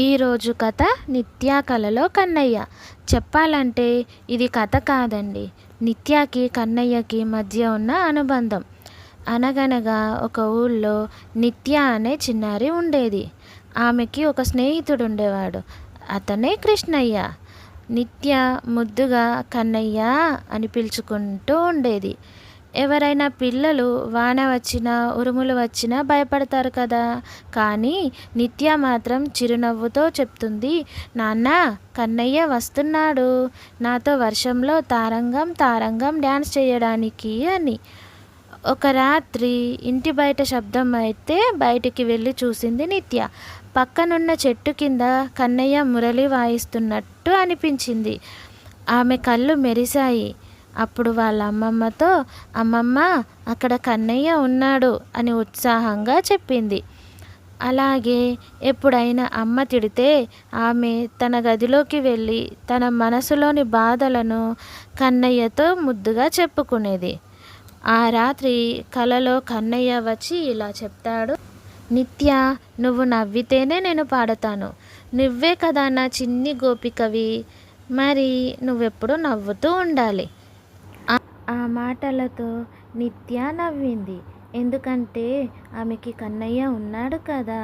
ఈరోజు కథ నిత్య కలలో కన్నయ్య. చెప్పాలంటే ఇది కథ కాదండి, నిత్యకి కన్నయ్యకి మధ్య ఉన్న అనుబంధం. అనగనగా ఒక ఊళ్ళో నిత్య అనే చిన్నారి ఉండేది. ఆమెకి ఒక స్నేహితుడు ఉండేవాడు. అతనే కృష్ణయ్య. నిత్య ముద్దుగా కన్నయ్య అని పిలుచుకుంటూ ఉండేది. ఎవరైనా పిల్లలు వాన వచ్చినా ఉరుములు వచ్చినా భయపడతారు కదా, కానీ నిత్య మాత్రం చిరునవ్వుతో చెప్తుంది, నాన్న, కన్నయ్య వస్తున్నాడు నాతో వర్షంలో తారంగం తారంగం డ్యాన్స్ చేయడానికి అని. ఒక రాత్రి ఇంటి బయట శబ్దం అయితే బయటికి వెళ్ళి చూసింది నిత్య. పక్కనున్న చెట్టు కింద కన్నయ్య మురళి వాయిస్తున్నట్టు అనిపించింది. ఆమె కళ్ళు మెరిశాయి. అప్పుడు వాళ్ళ అమ్మమ్మతో, అమ్మమ్మ, అక్కడ కన్నయ్య ఉన్నాడు అని ఉత్సాహంగా చెప్పింది. అలాగే ఎప్పుడైనా అమ్మ తిడితే ఆమె తన గదిలోకి వెళ్ళి తన మనసులోని బాధలను కన్నయ్యతో ముద్దుగా చెప్పుకునేది. ఆ రాత్రి కలలో కన్నయ్య వచ్చి ఇలా చెప్తాడు, నిత్య, నువ్వు నవ్వితేనే నేను పాడతాను. నువ్వే కదా నా చిన్ని గోపికవి, మరి నువ్వెప్పుడు నవ్వుతూ ఉండాలి. ఆ మాటలతో నిత్య నవ్వింది. ఎందుకంటే ఆమెకి కన్నయ్య ఉన్నాడు కదా.